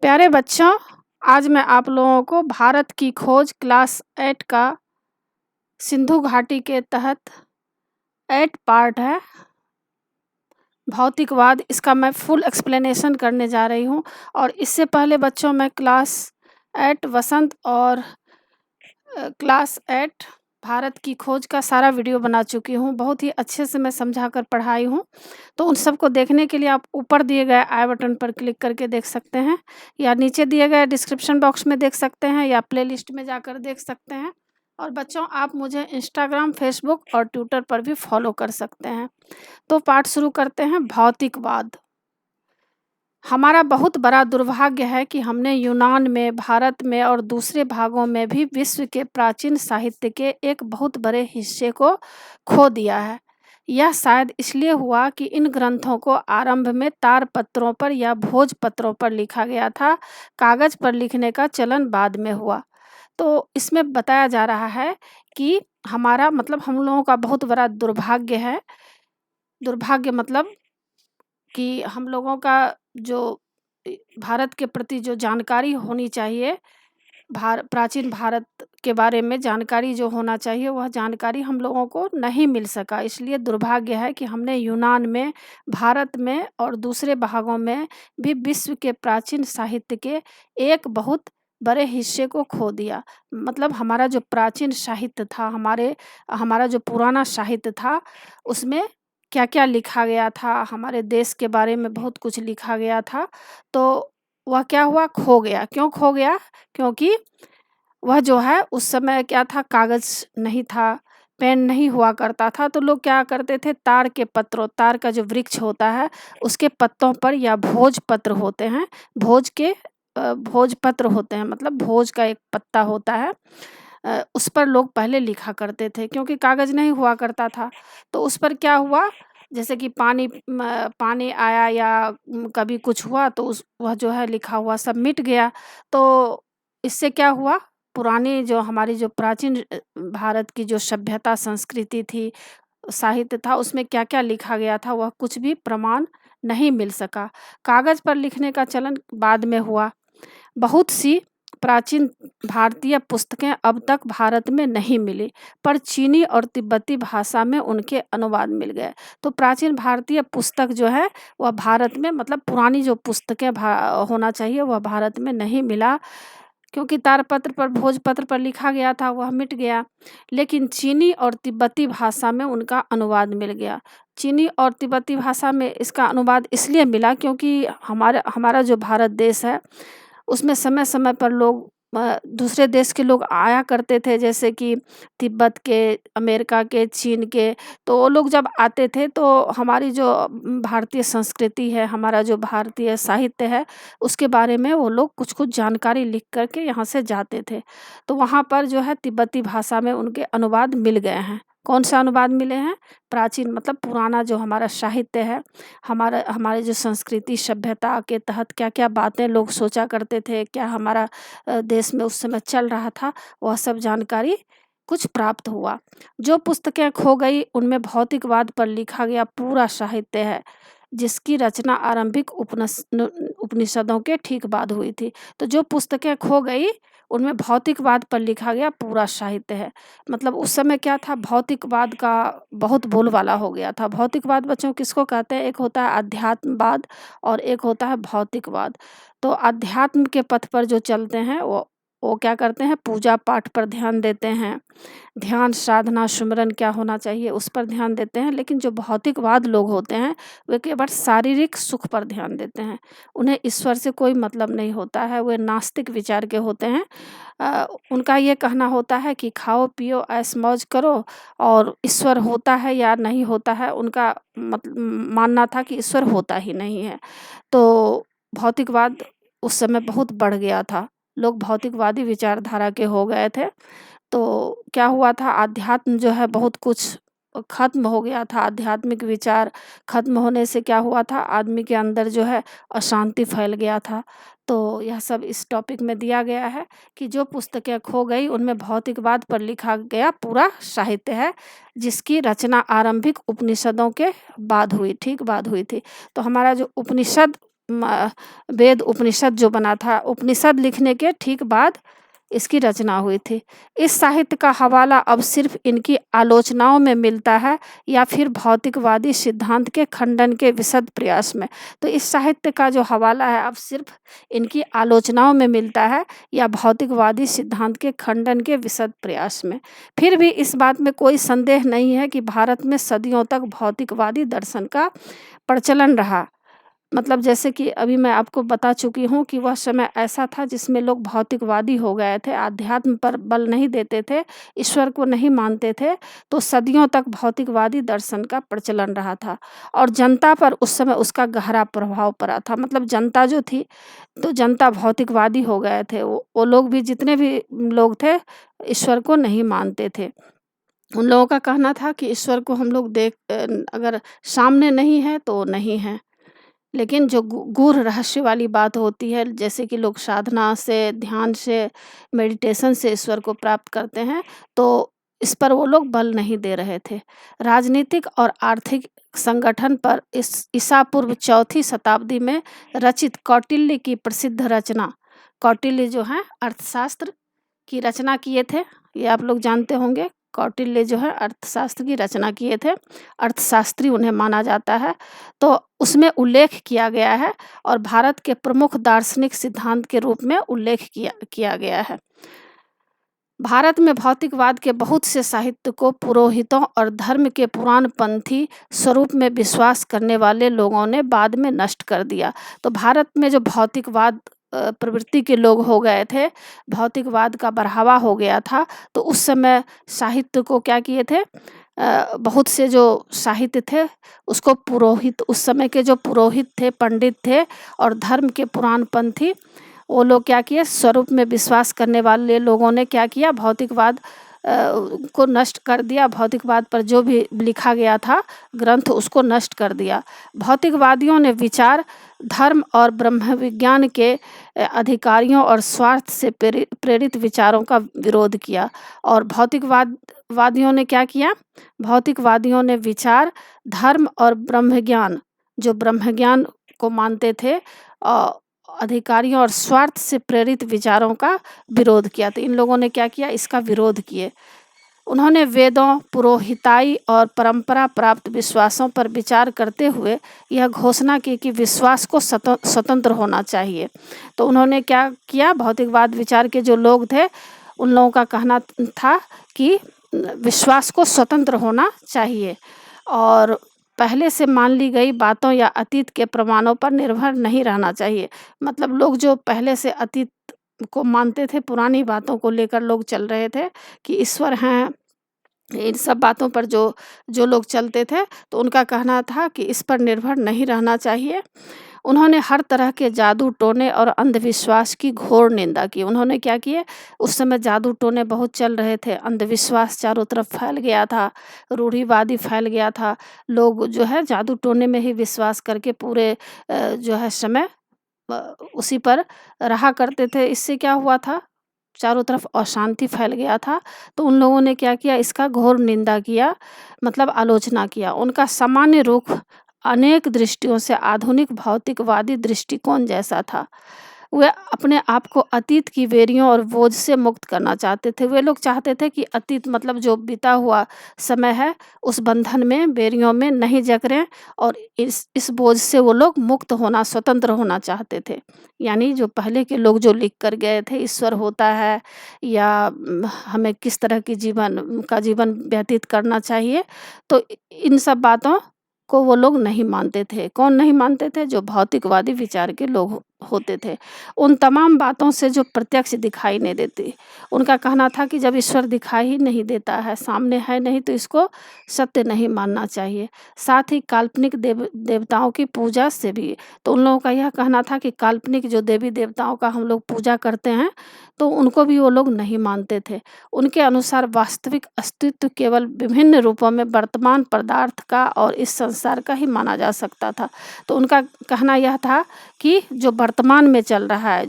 प्यारे बच्चों, आज मैं आप लोगों को भारत की खोज क्लास 8 का सिंधु घाटी के तहत 8 पार्ट है भौतिकवाद, इसका मैं फुल एक्सप्लेनेशन करने जा रही हूँ। और इससे पहले बच्चों मैं क्लास 8 वसंत और क्लास 8 भारत की खोज का सारा वीडियो बना चुकी हूँ। बहुत ही अच्छे से मैं समझा कर पढ़ाई हूँ। तो उन सबको देखने के लिए आप ऊपर दिए गए आई बटन पर क्लिक करके देख सकते हैं, या नीचे दिए गए डिस्क्रिप्शन बॉक्स में देख सकते हैं, या प्लेलिस्ट में जाकर देख सकते हैं। और बच्चों, आप मुझे इंस्टाग्राम, फेसबुक और ट्विटर पर भी फॉलो कर सकते हैं। तो पाठ शुरू करते हैं। भौतिकवाद। हमारा बहुत बड़ा दुर्भाग्य है कि हमने यूनान में, भारत में और दूसरे भागों में भी विश्व के प्राचीन साहित्य के एक बहुत बड़े हिस्से को खो दिया है। यह शायद इसलिए हुआ कि इन ग्रंथों को आरंभ में तारपत्रों पर या भोजपत्रों पर लिखा गया था। कागज पर लिखने का चलन बाद में हुआ। तो इसमें बताया जा रहा है कि हमारा मतलब हम लोगों का बहुत बड़ा दुर्भाग्य है। दुर्भाग्य मतलब कि हम लोगों का जो भारत के प्रति जो जानकारी होनी चाहिए, प्राचीन भारत के बारे में जानकारी जो होना चाहिए, वह जानकारी हम लोगों को नहीं मिल सका। इसलिए दुर्भाग्य है कि हमने यूनान में, भारत में और दूसरे भागों में भी विश्व के प्राचीन साहित्य के एक बहुत बड़े हिस्से को खो दिया। मतलब हमारा जो प्राचीन साहित्य था, हमारा जो पुराना साहित्य था, उसमें क्या-क्या लिखा गया था, हमारे देश के बारे में बहुत कुछ लिखा गया था। तो वह क्या हुआ, खो गया। क्यों खो गया? क्योंकि वह जो है उस समय क्या था, कागज़ नहीं था, पेन नहीं हुआ करता था। तो लोग क्या करते थे, तार के पत्रों, तार का जो वृक्ष होता है उसके पत्तों पर, या भोजपत्र होते हैं, भोजपत्र होते हैं, मतलब भोज का एक पत्ता होता है, उस पर लोग पहले लिखा करते थे क्योंकि कागज़ नहीं हुआ करता था। तो उस पर क्या हुआ, जैसे कि पानी आया या कभी कुछ हुआ तो वह जो है लिखा हुआ सब मिट गया। तो इससे क्या हुआ, पुरानी जो हमारी जो प्राचीन भारत की जो सभ्यता, संस्कृति थी, साहित्य था, उसमें क्या-क्या लिखा गया था, वह कुछ भी प्रमाण नहीं मिल सका। कागज़ पर लिखने का चलन बाद में हुआ। बहुत सी प्राचीन भारतीय पुस्तकें अब तक भारत में नहीं मिली, पर चीनी और तिब्बती भाषा में उनके अनुवाद मिल गए। तो प्राचीन भारतीय पुस्तक जो है वह भारत में, मतलब पुरानी जो पुस्तकें होना चाहिए, वह भारत में नहीं मिला क्योंकि तारपत्र पर, भोजपत्र पर लिखा गया था, वह मिट गया। लेकिन चीनी और तिब्बती भाषा में उनका अनुवाद मिल गया। चीनी और तिब्बती भाषा में इसका अनुवाद इसलिए मिला क्योंकि हमारा जो भारत देश है, उसमें समय-समय पर लोग, दूसरे देश के लोग आया करते थे, जैसे कि तिब्बत के, अमेरिका के, चीन के। तो वो लोग जब आते थे तो हमारी जो भारतीय संस्कृति है, हमारा जो भारतीय साहित्य है, उसके बारे में वो लोग कुछ-कुछ जानकारी लिख कर के यहाँ से जाते थे। तो वहाँ पर जो है तिब्बती भाषा में उनके अनुवाद मिल गए हैं। कौन-सा अनुवाद मिले हैं? प्राचीन मतलब पुराना जो हमारा साहित्य है, हमारे जो संस्कृति, सभ्यता के तहत क्या-क्या बातें लोग सोचा करते थे, क्या हमारा देश में उस समय चल रहा था, वह सब जानकारी कुछ प्राप्त हुआ। जो पुस्तकें खो गई उनमें भौतिकवाद पर लिखा गया पूरा साहित्य है, जिसकी रचना आरंभिक उपनिषदों के ठीक बाद हुई थी। तो जो पुस्तकें खो गई उनमें भौतिकवाद पर लिखा गया पूरा साहित्य है। मतलब उस समय क्या था, भौतिकवाद का बहुत बोलबाला हो गया था। भौतिकवाद बच्चों किसको कहते हैं? एक होता है अध्यात्मवाद और एक होता है भौतिकवाद। तो अध्यात्म के पथ पर जो चलते हैं वो क्या करते हैं, पूजा पाठ पर ध्यान देते हैं, ध्यान, साधना, सुमिरन क्या होना चाहिए उस पर ध्यान देते हैं। लेकिन जो भौतिकवाद लोग होते हैं वे केवल शारीरिक सुख पर ध्यान देते हैं। उन्हें ईश्वर से कोई मतलब नहीं होता है, वे नास्तिक विचार के होते हैं। उनका ये कहना होता है कि खाओ पियो ऐश मौज करो, और ईश्वर होता है या नहीं होता है, उनका मानना था कि ईश्वर होता ही नहीं है। तो भौतिकवाद उस समय बहुत बढ़ गया था, लोग भौतिकवादी विचारधारा के हो गए थे। तो क्या हुआ था, अध्यात्म जो है बहुत कुछ खत्म हो गया था। आध्यात्मिक विचार खत्म होने से क्या हुआ था, आदमी के अंदर जो है अशांति फैल गया था। तो यह सब इस टॉपिक में दिया गया है कि जो पुस्तकें खो गई उनमें भौतिकवाद पर लिखा गया पूरा साहित्य है, जिसकी रचना आरंभिक उपनिषदों के बाद हुई, ठीक बाद हुई थी। तो हमारा जो उपनिषद वेद उपनिषद जो बना था, उपनिषद लिखने के ठीक बाद इसकी रचना हुई थी। इस साहित्य का हवाला अब सिर्फ इनकी आलोचनाओं में मिलता है या फिर भौतिकवादी सिद्धांत के खंडन के विशद प्रयास में। तो इस साहित्य का जो हवाला है अब सिर्फ इनकी आलोचनाओं में मिलता है या भौतिकवादी सिद्धांत के खंडन के विशद प्रयास में। फिर भी इस बात में कोई संदेह नहीं है कि भारत में सदियों तक भौतिकवादी दर्शन का प्रचलन रहा। मतलब जैसे कि अभी मैं आपको बता चुकी हूँ कि वह समय ऐसा था जिसमें लोग भौतिकवादी हो गए थे, अध्यात्म पर बल नहीं देते थे, ईश्वर को नहीं मानते थे, तो सदियों तक भौतिकवादी दर्शन का प्रचलन रहा था और जनता पर उस समय उसका गहरा प्रभाव पड़ा था। मतलब जनता जो थी, तो जनता भौतिकवादी हो गए थे। वो लोग भी, जितने भी लोग थे, ईश्वर को नहीं मानते थे। उन लोगों का कहना था कि ईश्वर को हम लोग अगर सामने नहीं है तो नहीं है। लेकिन जो गूढ़ रहस्य वाली बात होती है, जैसे कि लोग साधना से, ध्यान से, मेडिटेशन से ईश्वर को प्राप्त करते हैं, तो इस पर वो लोग बल नहीं दे रहे थे। राजनीतिक और आर्थिक संगठन पर इस ईसा पूर्व 4वीं शताब्दी में रचित कौटिल्य की प्रसिद्ध रचना, कौटिल्य जो है अर्थशास्त्र की रचना किए थे, ये आप लोग जानते होंगे। कौटिल्य जो है अर्थशास्त्र की रचना किए थे, अर्थशास्त्री उन्हें माना जाता है। तो उसमें उल्लेख किया गया है और भारत के प्रमुख दार्शनिक सिद्धांत के रूप में उल्लेख किया गया है। भारत में भौतिकवाद के बहुत से साहित्य को पुरोहितों और धर्म के पुराणपंथी स्वरूप में विश्वास करने वाले लोगों ने बाद में नष्ट कर दिया। तो भारत में जो भौतिकवाद प्रवृत्ति के लोग हो गए थे, भौतिकवाद का बढ़ावा हो गया था, तो उस समय साहित्य को क्या किए थे, बहुत से जो साहित्य थे उसको पुरोहित, उस समय के जो पुरोहित थे, पंडित थे और धर्म के पुराणपंथी, वो लोग क्या किए, स्वरूप में विश्वास करने वाले लोगों ने क्या किया, भौतिकवाद को नष्ट कर दिया। भौतिकवाद पर जो भी लिखा गया था ग्रंथ, उसको नष्ट कर दिया। भौतिकवादियों ने विचार, धर्म और ब्रह्म विज्ञान के अधिकारियों और स्वार्थ से प्रेरित विचारों का विरोध किया। और भौतिकवादियों ने क्या किया, भौतिकवादियों ने विचार, धर्म और ब्रह्मज्ञान, जो ब्रह्मज्ञान को मानते थे, अधिकारियों और स्वार्थ से प्रेरित विचारों का विरोध किया। तो इन लोगों ने क्या किया, इसका विरोध किए। उन्होंने वेदों, पुरोहिताई और परंपरा प्राप्त विश्वासों पर विचार करते हुए यह घोषणा की कि विश्वास को स्वतंत्र होना चाहिए। तो उन्होंने क्या किया, भौतिकवाद विचार के जो लोग थे उन लोगों का कहना था कि विश्वास को स्वतंत्र होना चाहिए और पहले से मान ली गई बातों या अतीत के प्रमाणों पर निर्भर नहीं रहना चाहिए। मतलब लोग जो पहले से अतीत को मानते थे, पुरानी बातों को लेकर लोग चल रहे थे कि ईश्वर हैं, इन सब बातों पर जो लोग चलते थे, तो उनका कहना था कि इस पर निर्भर नहीं रहना चाहिए। उन्होंने हर तरह के जादू टोने और अंधविश्वास की घोर निंदा की। उन्होंने क्या किए, उस समय जादू टोने बहुत चल रहे थे, अंधविश्वास चारों तरफ फैल गया था, रूढ़िवादी फैल गया था। लोग जो है जादू टोने में ही विश्वास करके पूरे जो है समय उसी पर रहा करते थे। इससे क्या हुआ था, चारों तरफ अशांति फैल गया था। तो उन लोगों ने क्या किया, इसका घोर निंदा किया, मतलब आलोचना किया। उनका सामान्य रुख अनेक दृष्टियों से आधुनिक भौतिकवादी दृष्टिकोण जैसा था। वे अपने आप को अतीत की वेरियों और बोझ से मुक्त करना चाहते थे। वे लोग चाहते थे कि अतीत, मतलब जो बीता हुआ समय है, उस बंधन में, बेरियों में नहीं जकड़ें और इस बोझ से वो लोग मुक्त होना, स्वतंत्र होना चाहते थे। यानी जो पहले के लोग जो लिख कर गए थे, ईश्वर होता है या हमें किस तरह की जीवन व्यतीत करना चाहिए, तो इन सब बातों को वो लोग नहीं मानते थे। कौन नहीं मानते थे, जो भौतिकवादी विचार के लोग होते थे। उन तमाम बातों से जो प्रत्यक्ष दिखाई नहीं देती, उनका कहना था कि जब ईश्वर दिखाई ही नहीं देता है, सामने है नहीं, तो इसको सत्य नहीं मानना चाहिए। साथ ही काल्पनिक देवताओं की पूजा से भी, तो उन लोगों का यह कहना था कि काल्पनिक जो देवी देवताओं का हम लोग पूजा करते हैं, तो उनको भी वो लोग नहीं मानते थे। उनके अनुसार वास्तविक अस्तित्व केवल विभिन्न रूपों में वर्तमान पदार्थ का और इस संसार का ही माना जा सकता था। तो उनका कहना यह था कि जो वर्तमान में चल रहा है,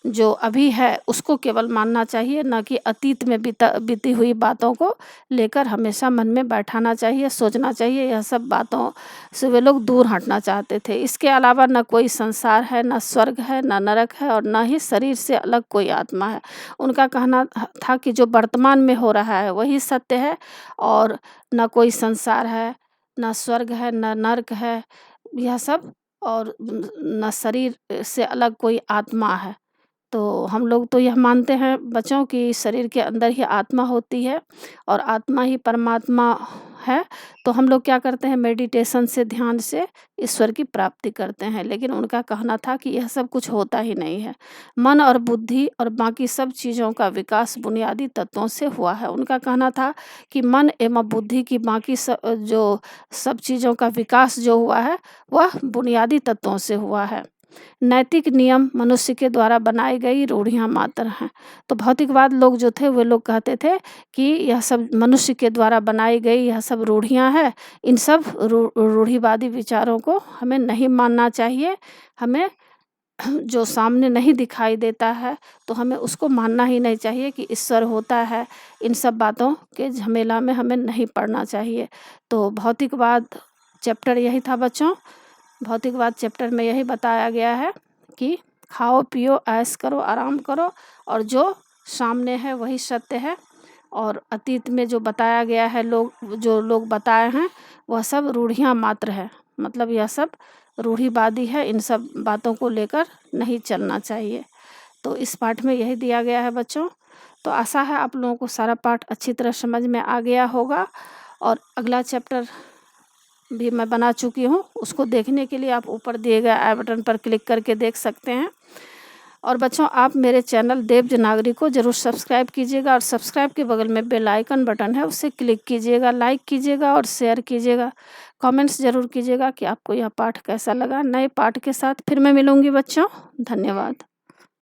जो अभी है उसको केवल मानना चाहिए, ना कि अतीत में बीती हुई बातों को लेकर हमेशा मन में बैठाना चाहिए, सोचना चाहिए। यह सब बातों से वे लोग दूर हटना चाहते थे। इसके अलावा न कोई संसार है, न स्वर्ग है, न नरक है और न ही शरीर से अलग कोई आत्मा है। उनका कहना था कि जो वर्तमान में हो रहा है वही सत्य है और न कोई संसार है, न स्वर्ग है, न नर्क है, यह सब, और न शरीर से अलग कोई आत्मा है। तो हम लोग तो यह मानते हैं बच्चों कि शरीर के अंदर ही आत्मा होती है और आत्मा ही परमात्मा है। तो हम लोग क्या करते हैं, मेडिटेशन से, ध्यान से ईश्वर की प्राप्ति करते हैं। लेकिन उनका कहना था कि यह सब कुछ होता ही नहीं है। मन और बुद्धि और बाकी सब चीज़ों का विकास बुनियादी तत्वों से हुआ है। उनका कहना था कि मन एवं बुद्धि की बाकी जो सब चीज़ों का विकास जो हुआ है वह बुनियादी तत्वों से हुआ है। नैतिक नियम मनुष्य के द्वारा बनाई गई रूढ़ियाँ मात्र हैं। तो भौतिकवाद लोग जो थे वे लोग कहते थे कि यह सब मनुष्य के द्वारा बनाई गई यह सब रूढ़ियाँ हैं। इन सब रूढ़िवादी विचारों को हमें नहीं मानना चाहिए। हमें जो सामने नहीं दिखाई देता है तो हमें उसको मानना ही नहीं चाहिए कि ईश्वर होता है। इन सब बातों के झमेला में हमें नहीं पड़ना चाहिए। तो भौतिकवाद चैप्टर यही था बच्चों। भौतिकवाद चैप्टर में यही बताया गया है कि खाओ पियो ऐश करो, आराम करो, और जो सामने है वही सत्य है। और अतीत में जो बताया गया है, जो लोग बताए हैं वह सब रूढ़ियाँ मात्र है। मतलब यह सब रूढ़िवादी है। इन सब बातों को लेकर नहीं चलना चाहिए। तो इस पाठ में यही दिया गया है बच्चों। तो आशा है आप लोगों को सारा पाठ अच्छी तरह समझ में आ गया होगा। और अगला चैप्टर भी मैं बना चुकी हूँ, उसको देखने के लिए आप ऊपर दिए गए आई बटन पर क्लिक करके देख सकते हैं। और बच्चों, आप मेरे चैनल देव नागरी को ज़रूर सब्सक्राइब कीजिएगा और सब्सक्राइब के बगल में बेल आइकन बटन है, उससे क्लिक कीजिएगा, लाइक कीजिएगा और शेयर कीजिएगा। कमेंट्स ज़रूर कीजिएगा कि आपको यह पाठ कैसा लगा। नए पाठ के साथ फिर मैं मिलूँगी बच्चों। धन्यवाद।